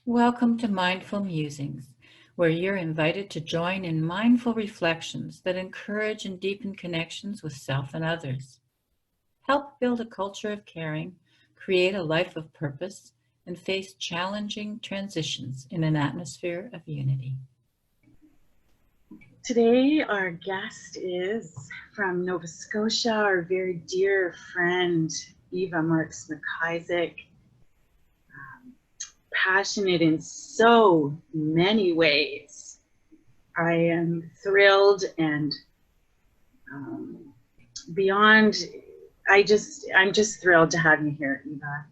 Welcome to Mindful Musings, where you're invited to join in mindful reflections that encourage and deepen connections with self and others. Help build a culture of caring, create a life of purpose, and face challenging transitions in an atmosphere of unity. Today, our guest is from Nova Scotia, our very dear friend, Eva Marks MacIsaac. Passionate in so many ways. I am thrilled and beyond, I'm just thrilled to have you here, Eva.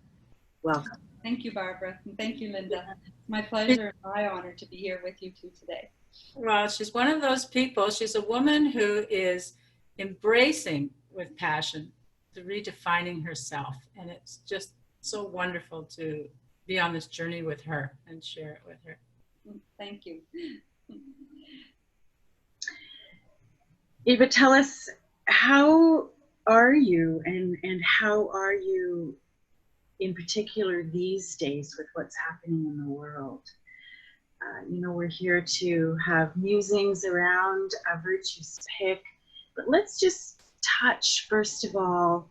Welcome. Thank you, Barbara, and thank you, Linda. It's my pleasure and my honor to be here with you two today. Well, she's one of those people. She's a woman who is embracing with passion, redefining herself. And it's just so wonderful to be on this journey with her and share it with her. Thank you. Eva, tell us, how are you and how are you in particular these days with what's happening in the world? We're here to have musings around a virtue's pick, but let's just touch, first of all,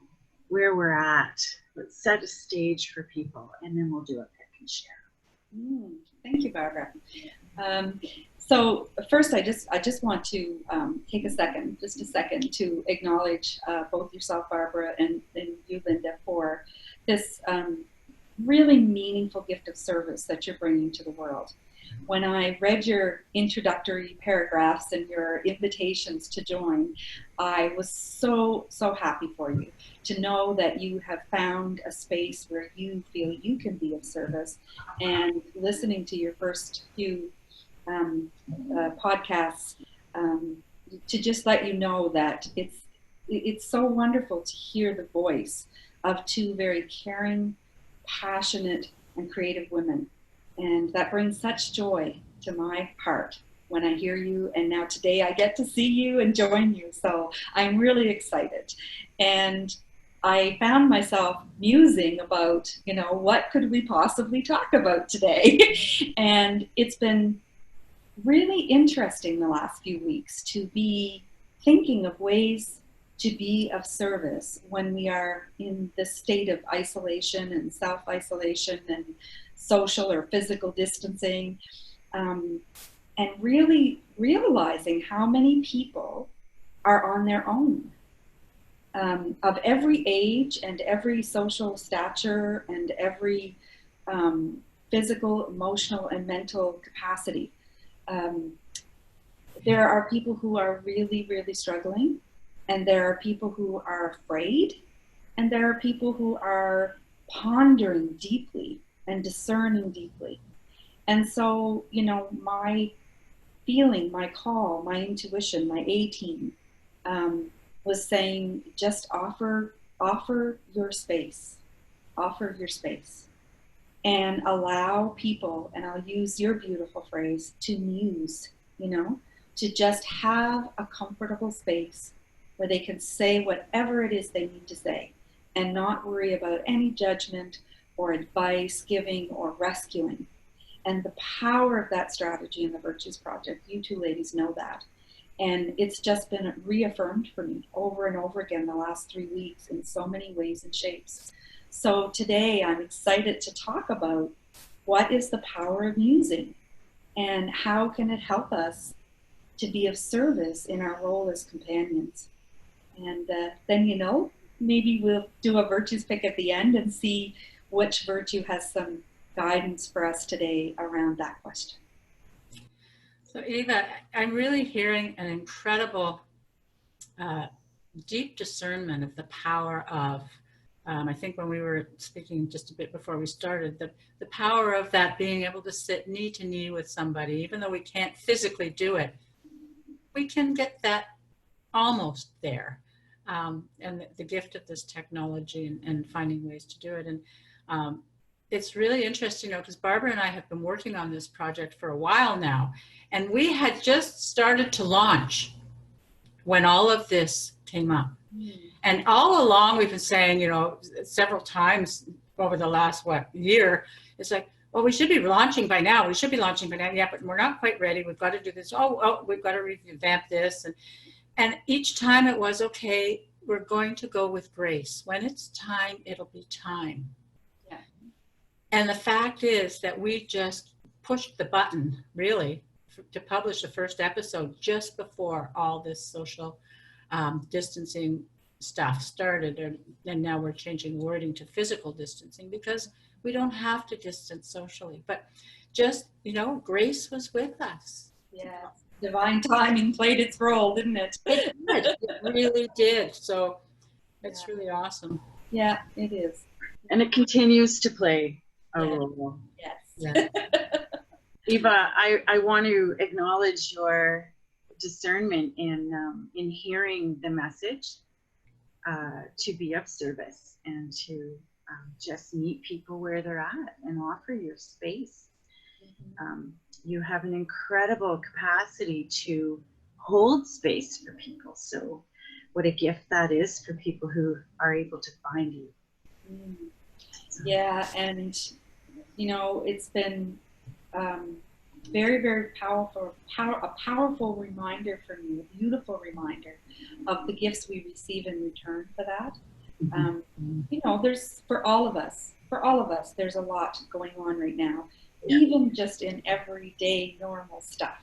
where we're at. Let's set a stage for people, and then we'll do a pick and share. Thank you, Barbara. So first, I just want to take just a second to acknowledge both yourself, Barbara, and you, Linda, for this really meaningful gift of service that you're bringing to the world. When I read your introductory paragraphs and your invitations to join, I was so happy for you to know that you have found a space where you feel you can be of service. And listening to your first few podcasts, to just let you know that it's so wonderful to hear the voice of two very caring, passionate, and creative women. And that brings such joy to my heart when I hear you. And now today I get to see you and join you. So I'm really excited. And I found myself musing about, what could we possibly talk about today? And it's been really interesting the last few weeks to be thinking of ways to be of service when we are in this state of isolation and self-isolation and social or physical distancing, and really realizing how many people are on their own, of every age and every social stature and every physical, emotional, and mental capacity. There are people who are really, really struggling, and there are people who are afraid, and there are people who are pondering deeply and discerning deeply. And so, my feeling, my call, my intuition, my A-team was saying, just offer your space, and allow people, and I'll use your beautiful phrase, to muse, to just have a comfortable space where they can say whatever it is they need to say and not worry about any judgment or advice giving or rescuing. And the power of that strategy in the Virtues Project, you two ladies know that. And it's just been reaffirmed for me over and over again the last 3 weeks in so many ways and shapes. So today I'm excited to talk about what is the power of musing and how can it help us to be of service in our role as companions. And then, maybe we'll do a virtues pick at the end and see which virtue has some guidance for us today around that question. So Eva, I'm really hearing an incredible deep discernment of the power of, I think when we were speaking just a bit before we started, the power of that being able to sit knee to knee with somebody, even though we can't physically do it, we can get that almost there. And the gift of this technology and finding ways to do it. And it's really interesting, because Barbara and I have been working on this project for a while now, and we had just started to launch when all of this came up. And all along we've been saying, several times over the last year, it's like, well, we should be launching by now. We should be launching by now. Yeah, but we're not quite ready. We've got to do this. Oh, we've got to revamp this. And each time it was, okay, we're going to go with grace. When it's time, it'll be time. Yeah. And the fact is that we just pushed the button, really, to publish the first episode just before all this social distancing stuff started. And now we're changing wording to physical distancing because we don't have to distance socially. But just, grace was with us. Yeah. Divine timing played its role, didn't it? It did. It really did. So it's really awesome. Yeah, it is. And it continues to play a role. Yes. Yeah. Eva, I want to acknowledge your discernment in hearing the message to be of service and to just meet people where they're at and offer your space. You have an incredible capacity to hold space for people. So what a gift that is for people who are able to find you. Yeah, and it's been very, very powerful, a powerful reminder for me, a beautiful reminder of the gifts we receive in return for that. There's for all of us, there's a lot going on right now. Yeah. Even just in everyday normal stuff,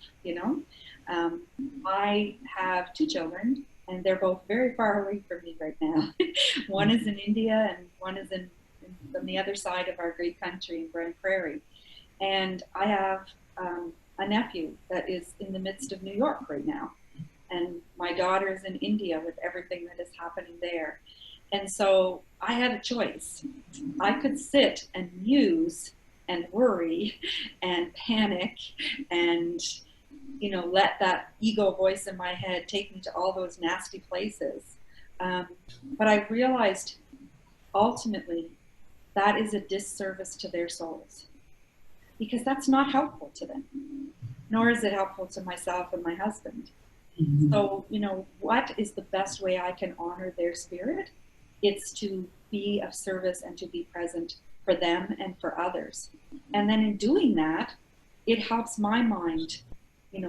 I have 2 children, and they're both very far away from me right now. One is in India, and one is on the other side of our great country in Grand Prairie. And I have a nephew that is in the midst of New York right now. And my daughter is in India with everything that is happening there. And so I had a choice. I could sit and muse and worry and panic and let that ego voice in my head take me to all those nasty places, but I realized ultimately that is a disservice to their souls, because that's not helpful to them, nor is it helpful to myself and my husband. So what is the best way I can honor their spirit? It's to be of service and to be present for them and for others. And then in doing that, it helps my mind,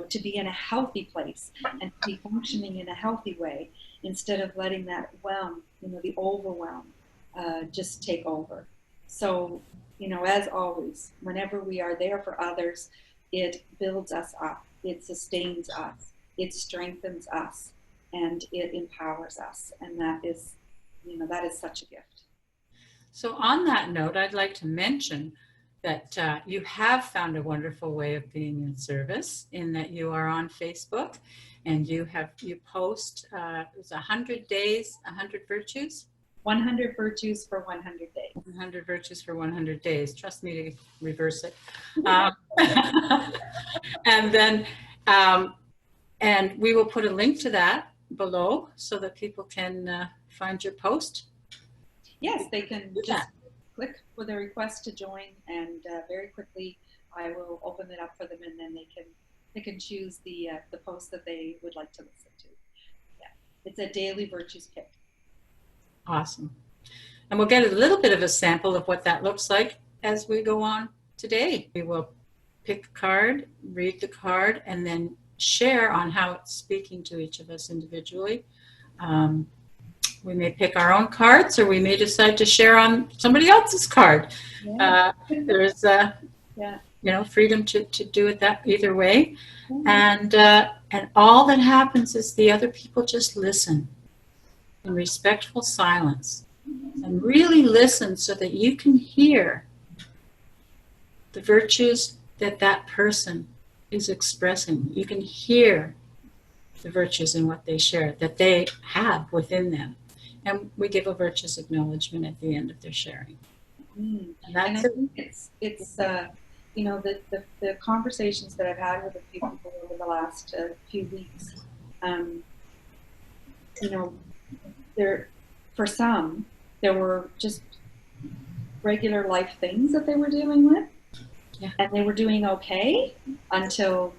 to be in a healthy place and to be functioning in a healthy way, instead of letting that the overwhelm, just take over. So, as always, whenever we are there for others, it builds us up, it sustains us, it strengthens us, and it empowers us. And that is such a gift. So on that note, I'd like to mention that you have found a wonderful way of being in service, in that you are on Facebook and you post it's 100 days, 100 virtues? 100 virtues for 100 days. 100 virtues for 100 days. Trust me to reverse it. And then, and we will put a link to that below so that people can find your post. Yes, they can just click with a request to join, and very quickly I will open it up for them, and then they can choose the post that they would like to listen to. Yeah, it's a daily virtues pick. Awesome. And we'll get a little bit of a sample of what that looks like as we go on today. We will pick a card, read the card, and then share on how it's speaking to each of us individually. We may pick our own cards, or we may decide to share on somebody else's card. Yeah. There's freedom to do it that either way. Mm-hmm. And all that happens is the other people just listen in respectful silence, and really listen so that you can hear the virtues that that person is expressing. You can hear the virtues in what they share, that they have within them. And we give a virtuous acknowledgement at the end of their sharing. And I think it's the conversations that I've had with a few people over the last few weeks, for some, there were just regular life things that they were dealing with. Yeah. And they were doing okay until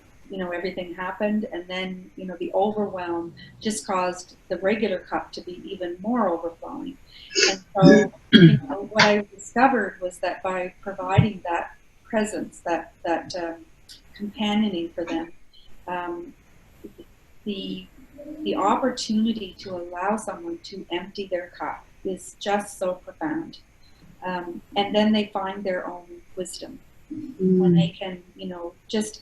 everything happened, and then the overwhelm just caused the regular cup to be even more overflowing. And so what I discovered was that by providing that presence, that companioning for them, the opportunity to allow someone to empty their cup is just so profound. And then they find their own wisdom when they can, you know, just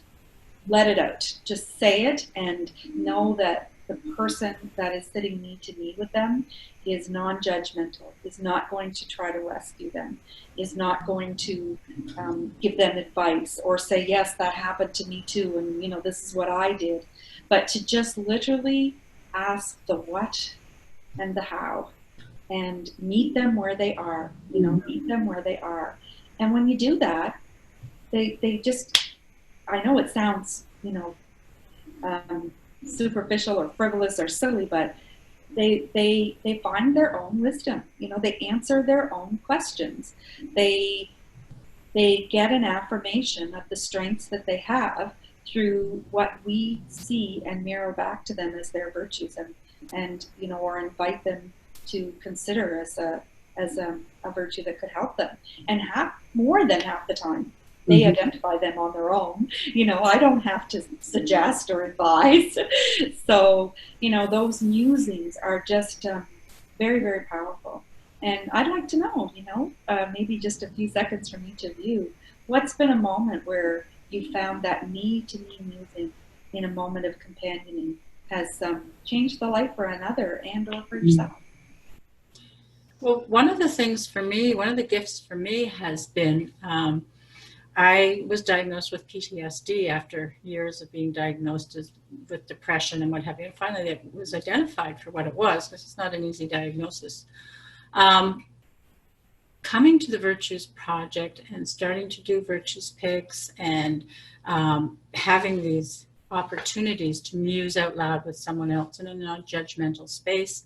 let it out, just say it, and know that the person that is sitting knee to knee with them is non-judgmental, is not going to try to rescue them, is not going to give them advice or say, yes, that happened to me too, and you know, this is what I did, but to just literally ask the what and the how, and meet them where they are, you know, meet them where they are. And when you do that, they just, I know it sounds, you know, superficial or frivolous or silly, but they find their own wisdom. You know, they answer their own questions. They get an affirmation of the strengths that they have through what we see and mirror back to them as their virtues, and you know, or invite them to consider as a virtue that could help them. And more than half the time, they identify them on their own. You know, I don't have to suggest or advise. So, you know, those musings are just very, very powerful. And I'd like to know, you know, maybe just a few seconds from each of you, what's been a moment where you found that knee-to-knee musing in a moment of companioning has changed the life for another and or for yourself? Well, one of the things for me, one of the gifts for me has been, I was diagnosed with PTSD after years of being diagnosed with depression and what have you. And finally, it was identified for what it was, because it's not an easy diagnosis. Coming to the Virtues Project and starting to do Virtues Picks and having these opportunities to muse out loud with someone else in a non-judgmental space,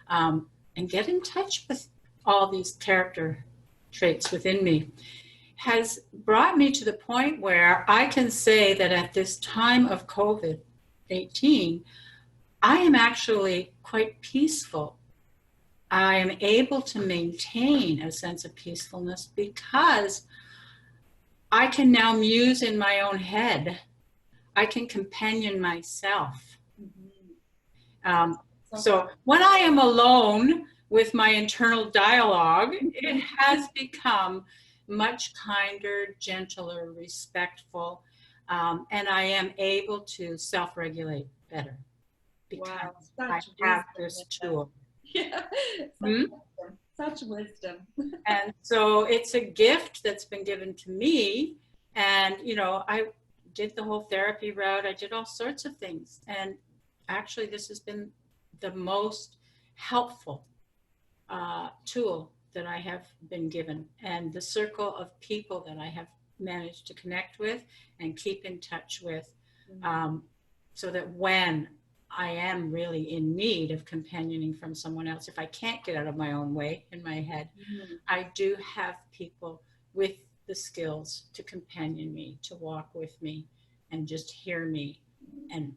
and get in touch with all these character traits within me, has brought me to the point where I can say that at this time of COVID-19, I am actually quite peaceful. I am able to maintain a sense of peacefulness because I can now muse in my own head. I can companion myself. So when I am alone with my internal dialogue, it has become much kinder, gentler, respectful, and I am able to self-regulate better because I have this tool. Yeah, such wisdom. And so it's a gift that's been given to me, and you know, I did the whole therapy route, I did all sorts of things, and actually this has been the most helpful tool that I have been given, and the circle of people that I have managed to connect with and keep in touch with, so that when I am really in need of companioning from someone else, if I can't get out of my own way in my head, I do have people with the skills to companion me, to walk with me, and just hear me and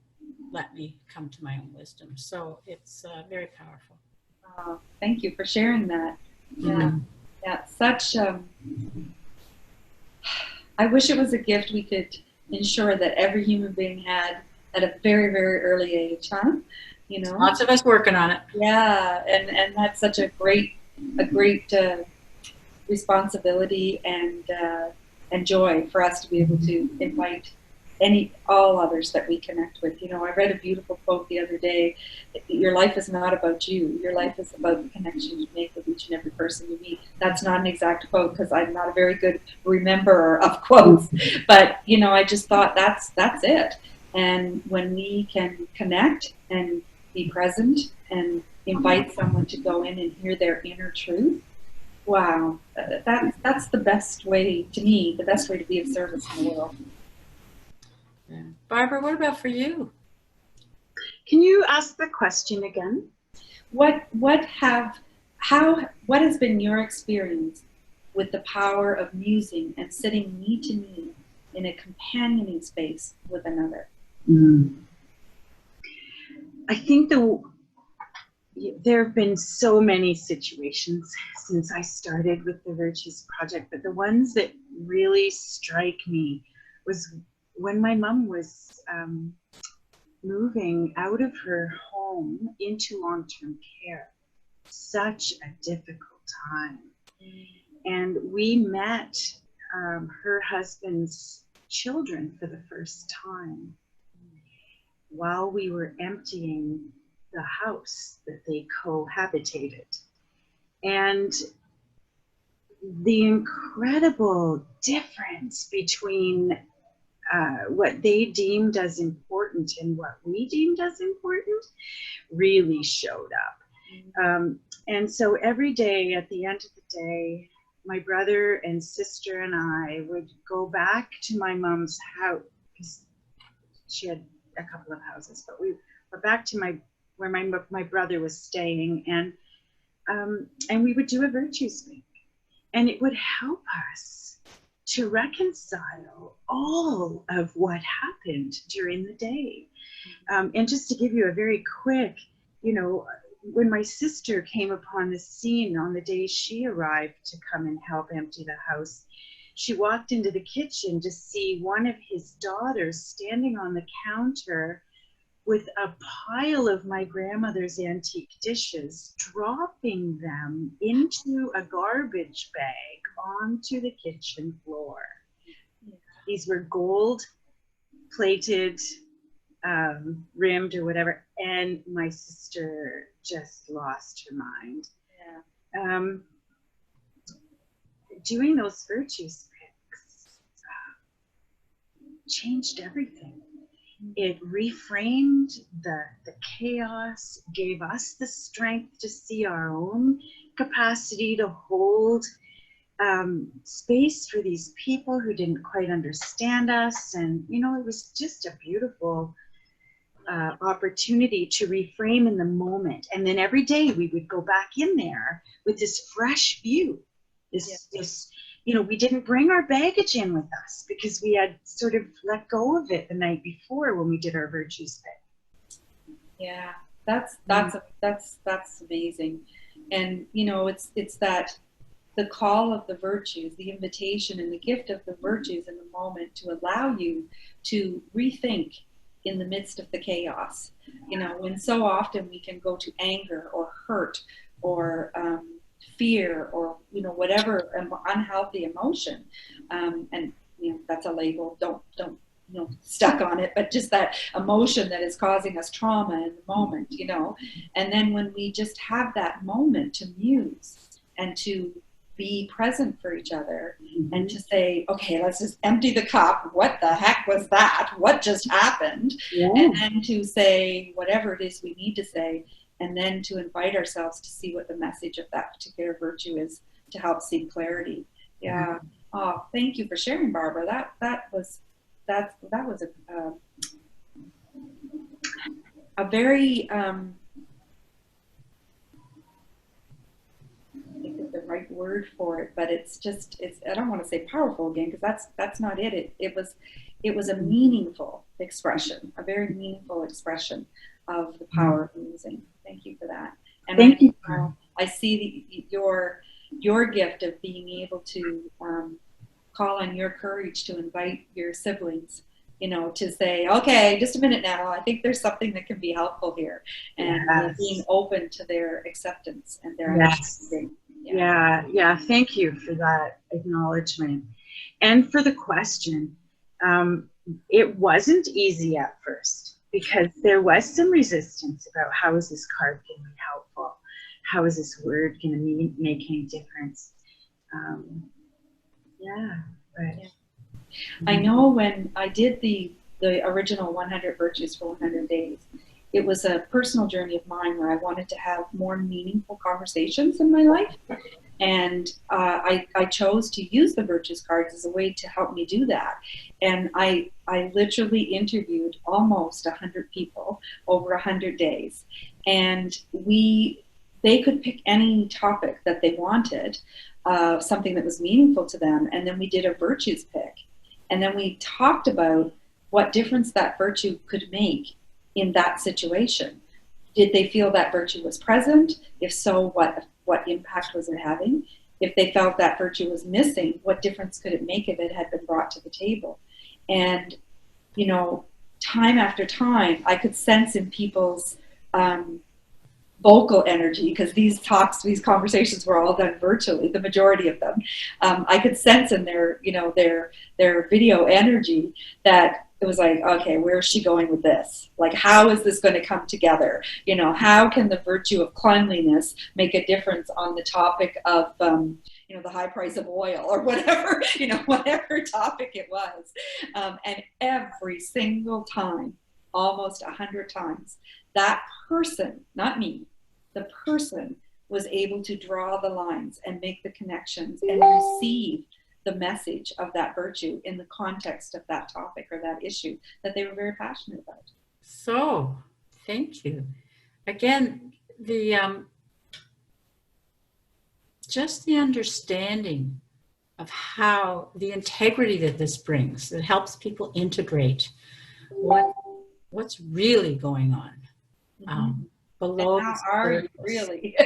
let me come to my own wisdom. So it's very powerful. Thank you for sharing that. Yeah, such. I wish it was a gift we could ensure that every human being had at a very, very early age, huh? You know, lots of us working on it. Yeah, and that's such a great responsibility and joy for us to be able to invite all others that we connect with. You know, I read a beautiful quote the other day. Your life is not about you. Your life is about the connections you make with each and every person you meet. That's not an exact quote because I'm not a very good rememberer of quotes, but you know, I just thought that's it. And when we can connect and be present and invite someone to go in and hear their inner truth, wow, that's the best way, to me, the best way to be of service in the world. Yeah. Barbara, what about for you? Can you ask the question again? What has been your experience with the power of musing and sitting knee to knee in a companioning space with another? I think there have been so many situations since I started with the Virtues Project, but the ones that really strike me was when my mom was moving out of her home into long-term care. Such a difficult time. And we met her husband's children for the first time while we were emptying the house that they cohabitated. And the incredible difference between what they deemed as important and what we deemed as important really showed up. And so every day, at the end of the day, my brother and sister and I would go back to my mom's house, because she had a couple of houses, but we were back to where my brother was staying, and we would do a virtues week, and it would help us to reconcile all of what happened during the day. And just to give you a very quick, when my sister came upon the scene on the day she arrived to come and help empty the house, she walked into the kitchen to see one of his daughters standing on the counter with a pile of my grandmother's antique dishes, dropping them into a garbage bag onto the kitchen floor. These were gold plated, rimmed or whatever, and my sister just lost her mind. Doing those virtues picks changed everything. It reframed the chaos, gave us the strength to see our own capacity to hold space for these people who didn't quite understand us. And, it was just a beautiful opportunity to reframe in the moment. And then every day we would go back in there with this fresh view. We didn't bring our baggage in with us because we had sort of let go of it the night before when we did our virtues fit. Yeah, that's amazing. And it's that the call of the virtues, the invitation and the gift of the virtues in the moment to allow you to rethink in the midst of the chaos. When so often we can go to anger or hurt or fear or whatever unhealthy emotion, and that's a label. Don't stuck on it, but just that emotion that is causing us trauma in the moment. And then when we just have that moment to muse and to be present for each other, and to say, okay, let's just empty the cup. What the heck was that? What just happened? Yeah. And then to say whatever it is we need to say, and then to invite ourselves to see what the message of that particular virtue is to help see clarity. Yeah. Oh, thank you for sharing, Barbara. That was a very the right word for it, but it's I don't want to say powerful again, because that's not it. It was a meaningful expression, a very meaningful expression of the power of musing. Thank you for that. And Thank you. I see your gift of being able to call on your courage to invite your siblings, to say, okay, just a minute now, I think there's something that can be helpful here, and being open to their acceptance and their understanding. Yeah. Thank you for that acknowledgement and for the question. It wasn't easy at first because there was some resistance about how is this card going to be helpful? How is this word going to make any difference? I know when I did the original 100 Virtues for 100 Days, it was a personal journey of mine where I wanted to have more meaningful conversations in my life. And I chose to use the Virtues cards as a way to help me do that. And I literally interviewed almost 100 people over 100 days. And they could pick any topic that they wanted, something that was meaningful to them. And then we did a virtues pick. And then we talked about what difference that virtue could make in that situation. Did they feel that virtue was present? If so, what impact was it having? If they felt that virtue was missing, what difference could it make if it had been brought to the table? And, you know, time after time, I could sense in people's vocal energy, because these talks, these conversations were all done virtually, the majority of them. I could sense in their, you know, their video energy that it was like, okay, where is she going with this? Like, how is this going to come together? You know, how can the virtue of cleanliness make a difference on the topic of, you know, the high price of oil or whatever, you know, whatever topic it was. And every single time, almost 100 times, that person, not me, the person was able to draw the lines and make the connections and receive the message of that virtue in the context of that topic or that issue that they were very passionate about. So, thank you. Again, the just the understanding of how the integrity that this brings, that helps people integrate what's really going on below. And how are you really?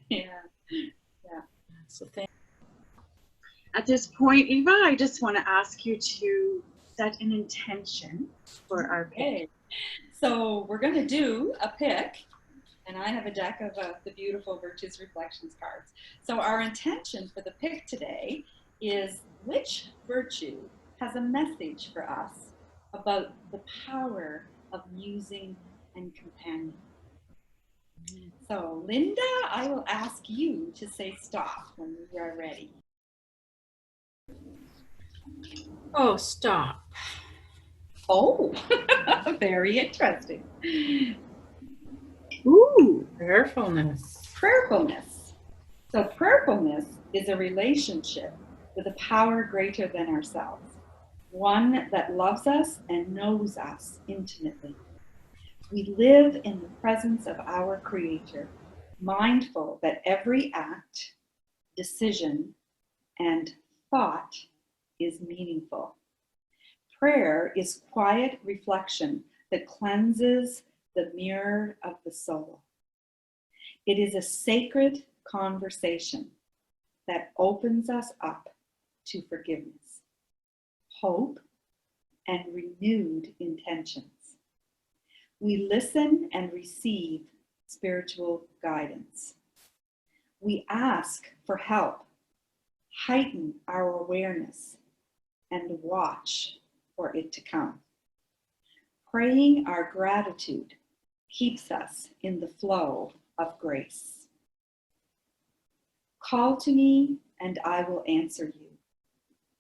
Yeah. So thank. At this point, Eva, I just want to ask you to set an intention for our pick. Okay. So we're going to do a pick, and I have a deck of the beautiful Virtues Reflections cards. So our intention for the pick today is, which virtue has a message for us about the power of musing and companion? So Linda, I will ask you to say stop when you are ready. Oh, stop. Oh, very interesting. Ooh. Prayerfulness. Prayerfulness. So prayerfulness is a relationship with a power greater than ourselves, one that loves us and knows us intimately. We live in the presence of our Creator, mindful that every act, decision, and thought is meaningful. Prayer is quiet reflection that cleanses the mirror of the soul. It is a sacred conversation that opens us up to forgiveness, hope, and renewed intentions. We listen and receive spiritual guidance. We ask for help, heighten our awareness, and watch for it to come. Praying our gratitude keeps us in the flow of grace. Call to me, and I will answer you,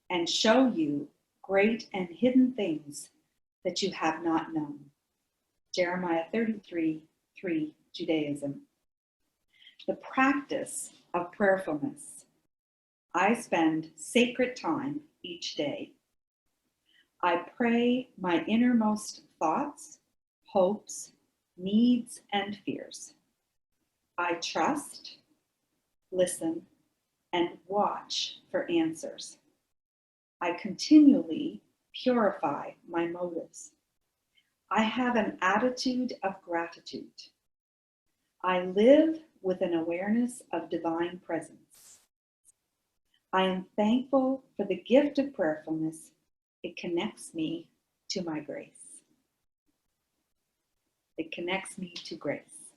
and show you great and hidden things that you have not known. Jeremiah 33:3, Judaism. The practice of prayerfulness. I spend sacred time each day. I pray my innermost thoughts, hopes, needs, and fears. I trust, listen, and watch for answers. I continually purify my motives. I have an attitude of gratitude. I live with an awareness of divine presence. I am thankful for the gift of prayerfulness. It connects me to my grace. It connects me to grace.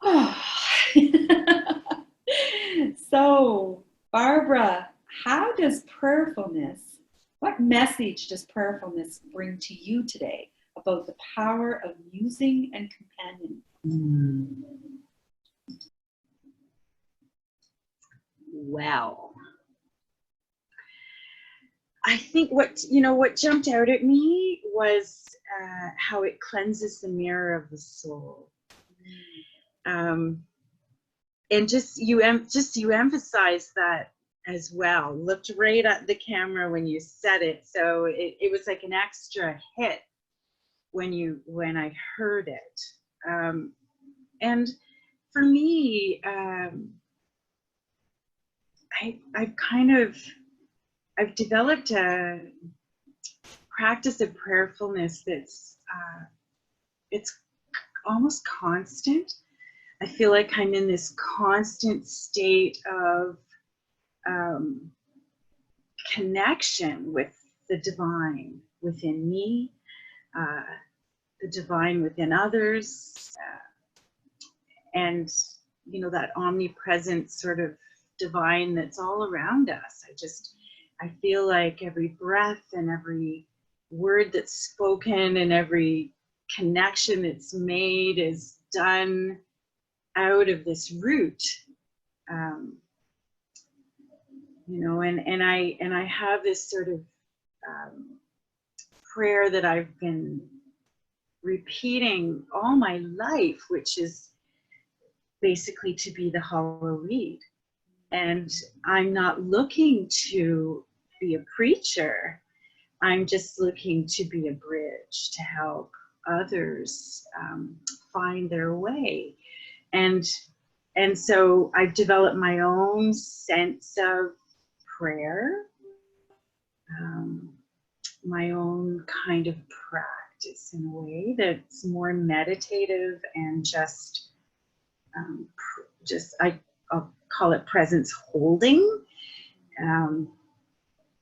Oh. So, Barbara, how does prayerfulness, what message does prayerfulness bring to you today about the power of musing and companion? Well, I think what jumped out at me was how it cleanses the mirror of the soul. And you emphasized that as well. Looked right at the camera when you said it, so it was like an extra hit when I heard it. And for me, I've developed a practice of prayerfulness that's it's almost constant. I feel like I'm in this constant state of connection with the divine within me, the divine within others, and you know, that omnipresent sort of divine that's all around us. I feel like every breath and every word that's spoken and every connection that's made is done out of this root. You know, and I have this sort of prayer that I've been repeating all my life, which is basically to be the hollow reed. And I'm not looking to be a preacher. I'm just looking to be a bridge to help others find their way. And so I've developed my own sense of prayer, my own kind of practice in a way that's more meditative and just I'll call it presence holding.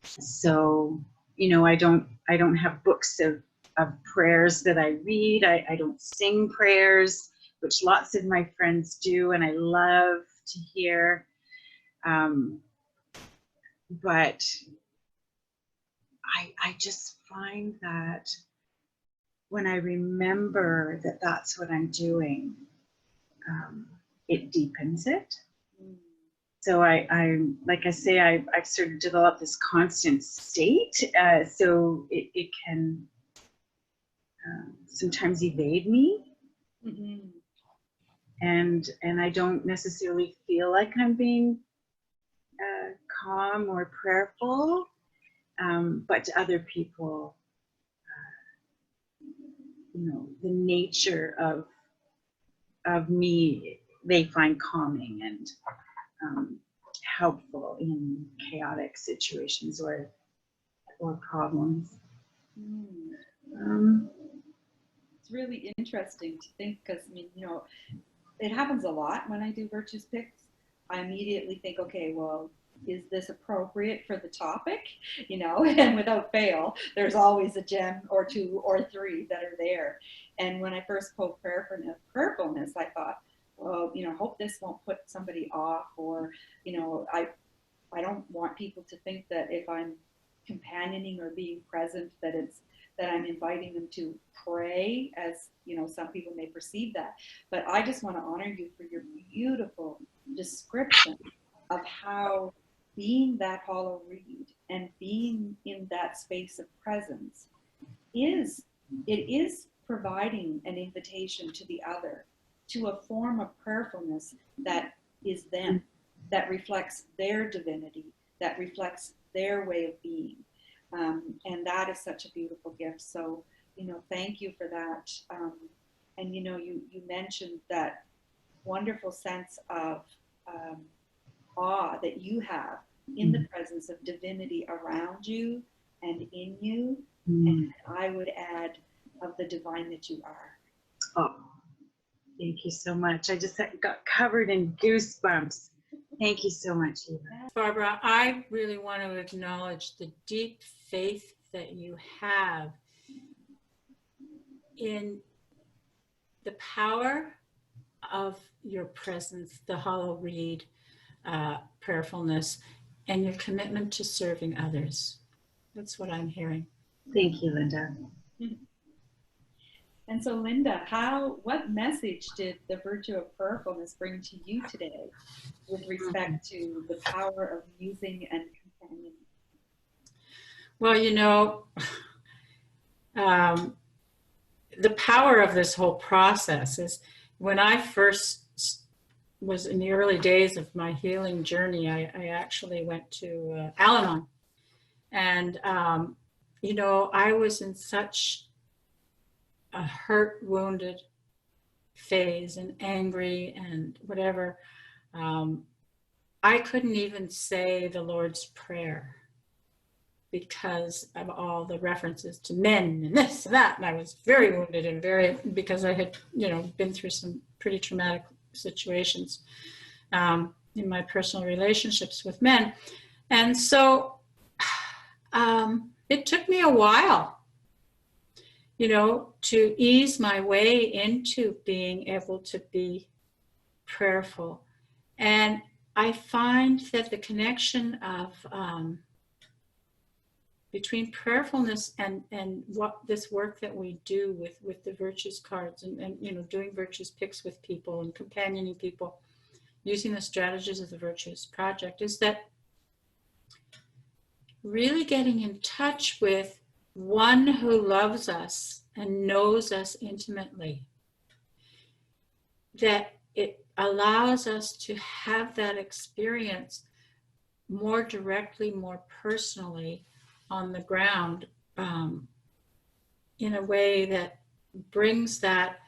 So, you know, I don't have books of prayers that I read. I don't sing prayers, which lots of my friends do, and I love to hear. But I just find that when I remember that that's what I'm doing, it deepens it. So I like I say, I've sort of developed this constant state, so it can sometimes evade me. Mm-hmm. And I don't necessarily feel like I'm being calm or prayerful, but to other people, you know, the nature of me, they find calming and helpful in chaotic situations or problems. It's really interesting to think, because I mean, you know, it happens a lot when I do virtues picks. I immediately think, okay, well, is this appropriate for the topic? You know, and without fail, there's always a gem or two or three that are there. And when I first pulled prayerfulness, I thought, well, you know, hope this won't put somebody off, or, you know, I don't want people to think that if I'm companioning or being present, that I'm inviting them to pray, as, you know, some people may perceive that. But I just want to honor you for your beautiful description of how being that hollow reed and being in that space of presence is providing an invitation to the other to a form of prayerfulness that is them, that reflects their divinity, that reflects their way of being. And that is such a beautiful gift. So, you know, thank you for that. And, you know, you mentioned that wonderful sense of awe that you have in the presence of divinity around you and in you. And I would add, of the divine that you are. Oh, thank you so much. I just got covered in goosebumps. Thank you so much, Eva. Barbara, I really want to acknowledge the deep faith that you have in the power of your presence, the hollow reed, prayerfulness, and your commitment to serving others. That's what I'm hearing. Thank you, Linda. And so, Linda, what message did the virtue of prayerfulness bring to you today with respect to the power of musing and companioning? Well, you know, the power of this whole process is, when I first was in the early days of my healing journey, I actually went to Al-Anon. And, you know, I was in such a hurt, wounded phase and angry and whatever. I couldn't even say the Lord's Prayer. because of all the references to men and this and that. And I was very wounded and because I had, been through some pretty traumatic situations in my personal relationships with men. And so it took me a while, to ease my way into being able to be prayerful. And I find that the connection of between prayerfulness and what this work that we do with the virtues cards and doing virtues picks with people and companioning people using the strategies of the Virtues Project is that really getting in touch with one who loves us and knows us intimately, that it allows us to have that experience more directly, more personally on the ground, in a way that brings that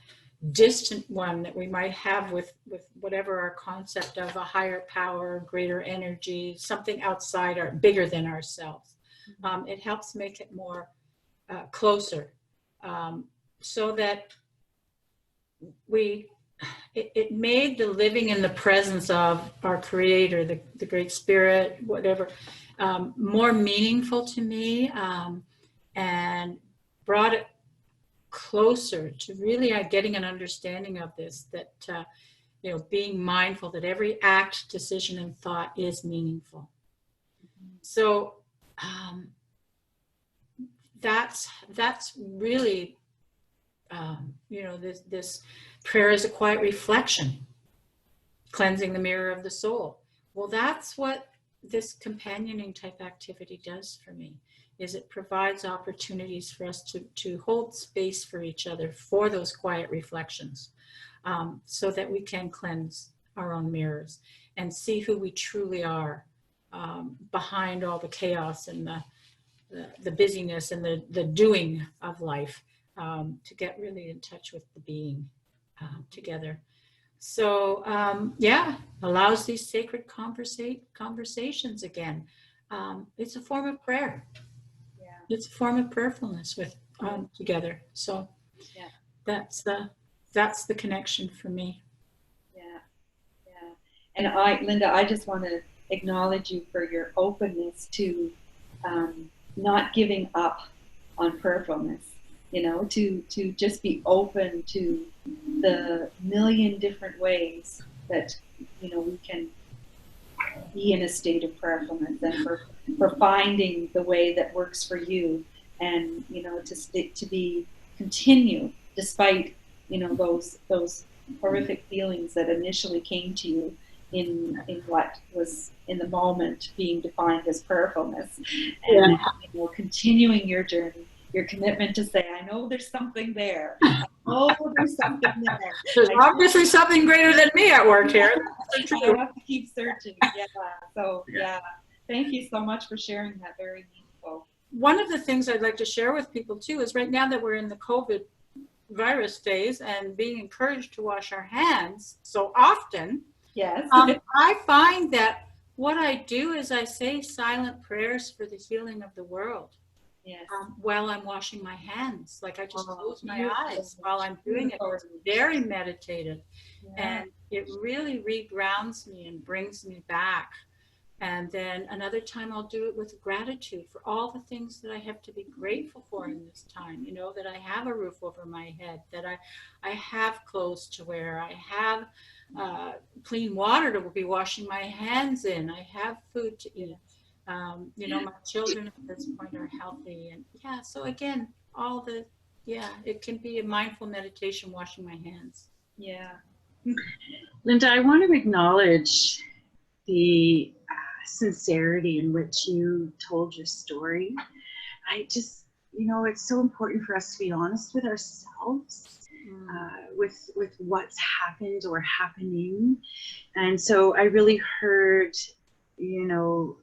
distant one that we might have with whatever our concept of a higher power, greater energy, something outside or bigger than ourselves. It helps make it more closer, so that it made the living in the presence of our Creator, the Great Spirit, whatever, more meaningful to me, and brought it closer to really getting an understanding of this, that being mindful that every act, decision, and thought is meaningful. So that's really this prayer is a quiet reflection, cleansing the mirror of the soul. Well, that's what this companioning type activity does for me, is it provides opportunities for us to hold space for each other for those quiet reflections, so that we can cleanse our own mirrors and see who we truly are, behind all the chaos and the busyness and the doing of life, to get really in touch with the being together. So allows these sacred conversations again. It's a form of prayer. Yeah. It's a form of prayerfulness with together. So that's the connection for me. Yeah. And Linda, I just want to acknowledge you for your openness to not giving up on prayerfulness. To just be open to the million different ways that we can be in a state of prayerfulness, and for finding the way that works for you, and to continue despite those horrific feelings that initially came to you in what was in the moment being defined as prayerfulness, and continuing your journey. Your commitment to say, I know there's something there. I know there's something there. There's obviously something greater than me at work here. I have to keep searching. So thank you so much for sharing that. Very meaningful. One of the things I'd like to share with people too is right now that we're in the COVID virus phase and being encouraged to wash our hands so often. Yes. I find that what I do is I say silent prayers for the healing of the world. Yes. While I'm washing my hands, like I just close my eyes while I'm doing it. It's very meditative, and it really regrounds me and brings me back. And then another time I'll do it with gratitude for all the things that I have to be grateful for in this time. That I have a roof over my head, that I have clothes to wear, I have clean water to be washing my hands in, I have food to eat. My children at this point are healthy, and so again, it can be a mindful meditation, washing my hands. Linda, I want to acknowledge the sincerity in which you told your story. I just, it's so important for us to be honest with ourselves, with what's happened or happening. And so I really heard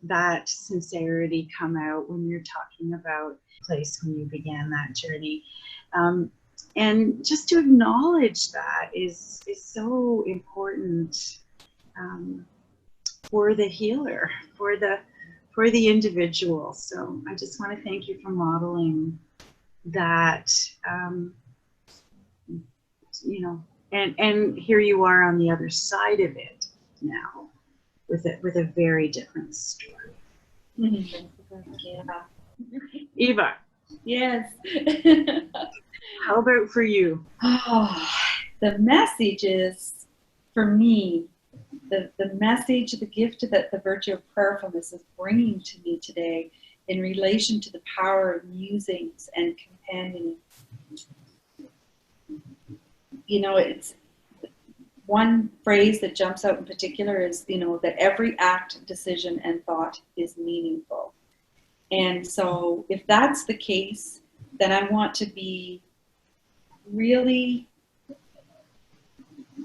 that sincerity come out when you're talking about the place when you began that journey. And just to acknowledge that is so important for the healer, for for the individual. So I just want to thank you for modeling that, you know, and here you are on the other side of it now with a very different story. Yeah. Eva, Yes. how about for you? Oh, the message is, for me, the message, the gift that the virtue of prayerfulness is bringing to me today in relation to the power of musings and companioning. You know, it's one phrase that jumps out in particular is, you know, that every act, decision, and thought is meaningful. And so if that's the case, then I want to be really,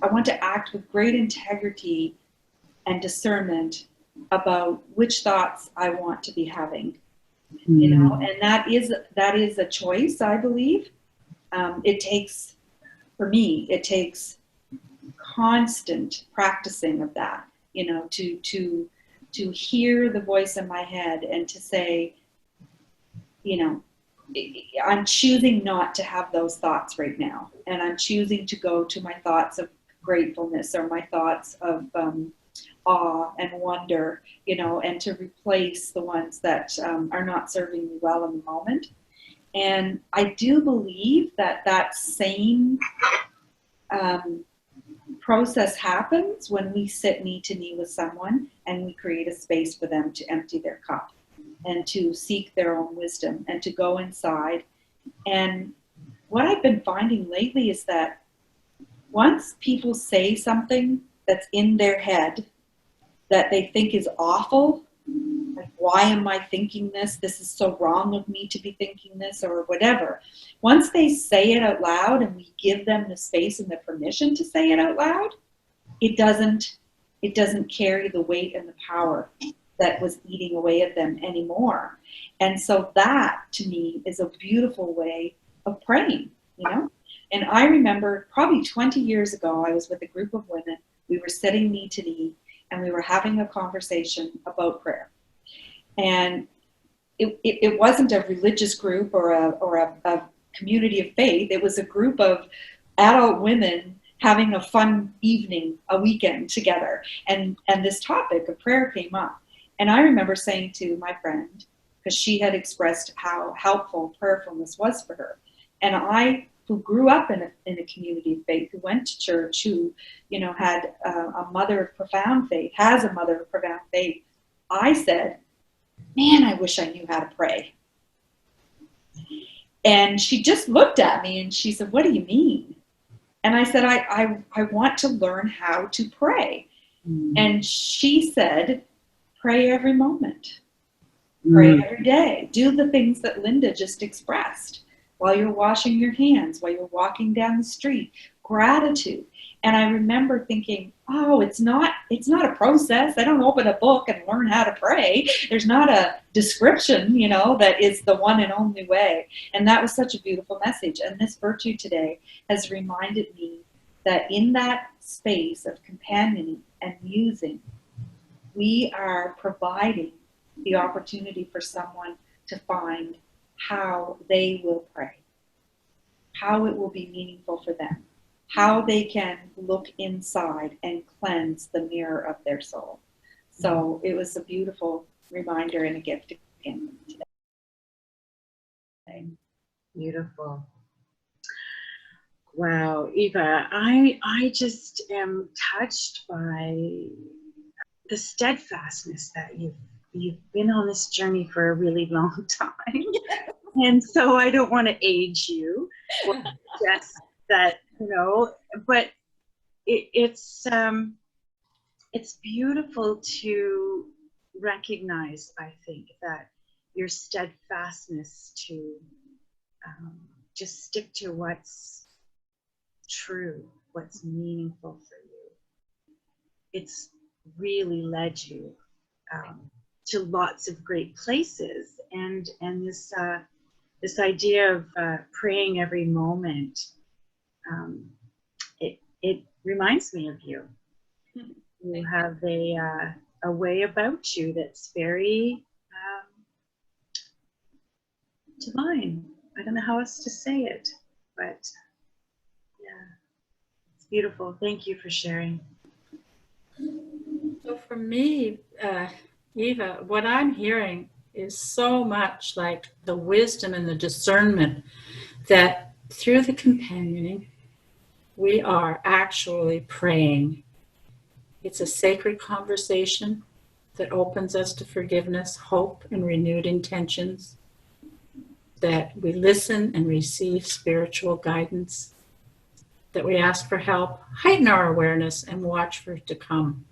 I want to act with great integrity and discernment about which thoughts I want to be having, you know, and that is a choice, I believe. It takes, for me, it takes constant practicing of that, you know, to hear the voice in my head and to say, you know, I'm choosing not to have those thoughts right now, and I'm choosing to go to my thoughts of gratefulness or my thoughts of awe and wonder, you know, and to replace the ones that are not serving me well in the moment. And I do believe that that same process happens when we sit knee to knee with someone and we create a space for them to empty their cup and to seek their own wisdom and to go inside. And what I've been finding lately is that once people say something that's in their head that they think is awful, like, why am I thinking this? This is so wrong of me to be thinking this, or whatever. Once they say it out loud and we give them the space and the permission to say it out loud, it doesn't carry the weight and the power that was eating away at them anymore. And so that, to me, is a beautiful way of praying, you know? And I remember probably 20 years ago, I was with a group of women. We were sitting knee to knee, and we were having a conversation about prayer. And it wasn't a religious group or a community of faith. It was a group of adult women having a fun evening, a weekend together. And this topic of prayer came up. And I remember saying to my friend, because she had expressed how helpful prayerfulness was for her. And I, who grew up in a community of faith, who went to church, who, you know, had a mother of profound faith, has a mother of profound faith, I said, man, I wish I knew how to pray. And she just looked at me and she said, what do you mean? And I said, I want to learn how to pray. And she said, pray every moment. Pray every day. Do the things that Linda just expressed while you're washing your hands, while you're walking down the street. Gratitude. And I remember thinking, oh, it's not a process. I don't open a book and learn how to pray. There's not a description, you know, that is the one and only way. And that was such a beautiful message. And this virtue today has reminded me that in that space of companioning and musing, we are providing the opportunity for someone to find how they will pray, how it will be meaningful for them, how they can look inside and cleanse the mirror of their soul. So it was a beautiful reminder and a gift again today. Beautiful. Wow, Eva, I just am touched by the steadfastness that you've been on this journey for a really long time. Yes. And so I don't want to age you or suggest that, you know, but it's beautiful to recognize, I think, that your steadfastness to just stick to what's true, what's meaningful for you. It's really led you to lots of great places, and this idea of praying every moment, it reminds me of you. You have a way about you that's very divine. I don't know how else to say it, but yeah, it's beautiful. Thank you for sharing. So for me, Eva, what I'm hearing is so much like the wisdom and the discernment that through the companioning, we are actually praying. It's a sacred conversation that opens us to forgiveness, hope, and renewed intentions, that we listen and receive spiritual guidance, that we ask for help, heighten our awareness, and watch for it to come.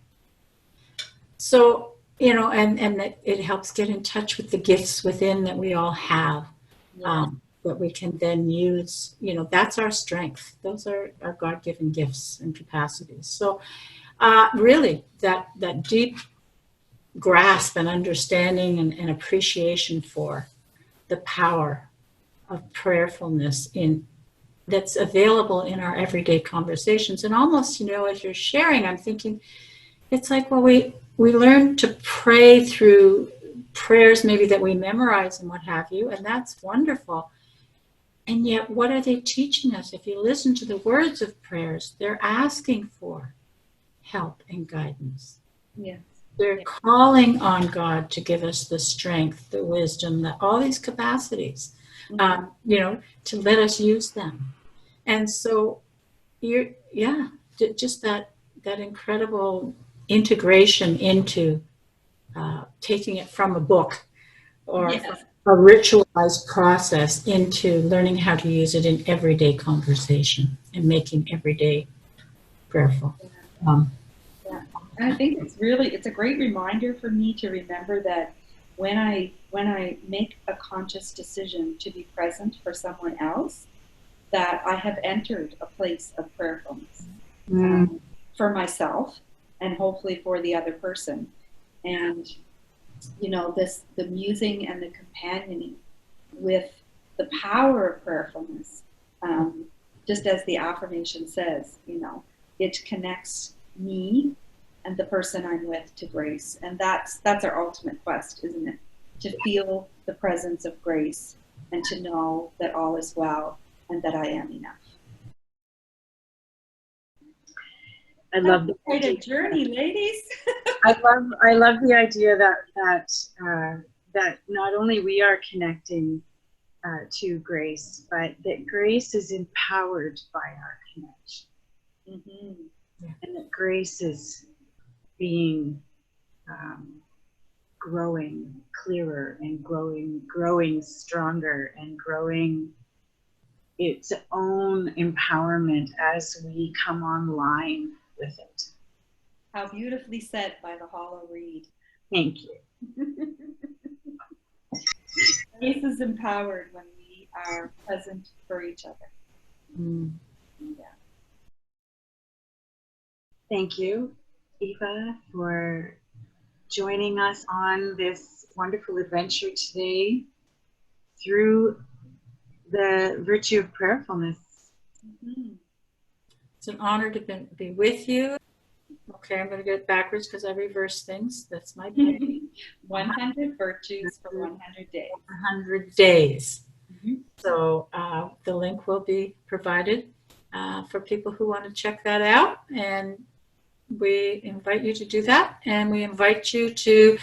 So, and that it helps get in touch with the gifts within that we all have, that we can then use. That's our strength. Those are our God-given gifts and capacities. So really, that deep grasp and understanding and appreciation for the power of prayerfulness that's available in our everyday conversations. And almost, as you're sharing, I'm thinking, it's like, well, we learn to pray through prayers maybe that we memorize and what have you, and that's wonderful. And yet, what are they teaching us? If you listen to the words of prayers, they're asking for help and guidance. Yes. They're calling on God to give us the strength, the wisdom, all these capacities, to let us use them. And so, just that incredible integration into taking it from a book or from a ritualized process into learning how to use it in everyday conversation and making every day prayerful. And I think it's a great reminder for me to remember that when I make a conscious decision to be present for someone else, that I have entered a place of prayerfulness for myself and hopefully for the other person. And the musing and the companioning with the power of prayerfulness, just as the affirmation says, it connects me and the person I'm with to grace. And that's our ultimate quest, isn't it? To feel the presence of grace and to know that all is well and that I am enough. I love quite a journey, ladies. I love the idea that not only we are connecting to grace, but that grace is empowered by our connection. Mm-hmm. And that grace is being growing clearer and growing stronger and growing its own empowerment as we come online with it. How beautifully said by the Hollow Reed. Thank you. Grace is empowered when we are present for each other. Yeah. Thank you, Eva, for joining us on this wonderful adventure today through the virtue of prayerfulness. It's an honor to be with you. Okay, I'm going to get it backwards because I reverse things. That's my bad. 100 virtues for 100 days. 100 days. So the link will be provided for people who want to check that out. And we invite you to do that. And we invite you to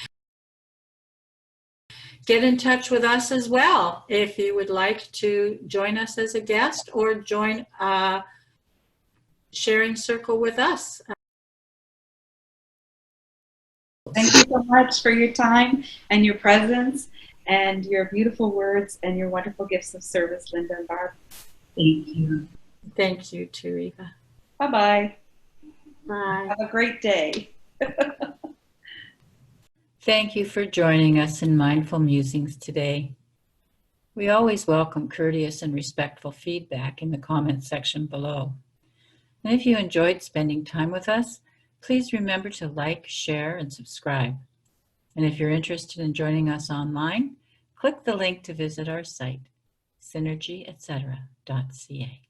get in touch with us as well if you would like to join us as a guest or join a sharing circle with us. Thank you so much for your time and your presence and your beautiful words and your wonderful gifts of service, Linda and Barb. Thank you. Thank you too, Eva. Bye-bye. Bye. Have a great day. Thank you for joining us in Mindful Musings today. We always welcome courteous and respectful feedback in the comments section below. And if you enjoyed spending time with us, please remember to like, share, and subscribe. And if you're interested in joining us online, click the link to visit our site, synergyetc.ca.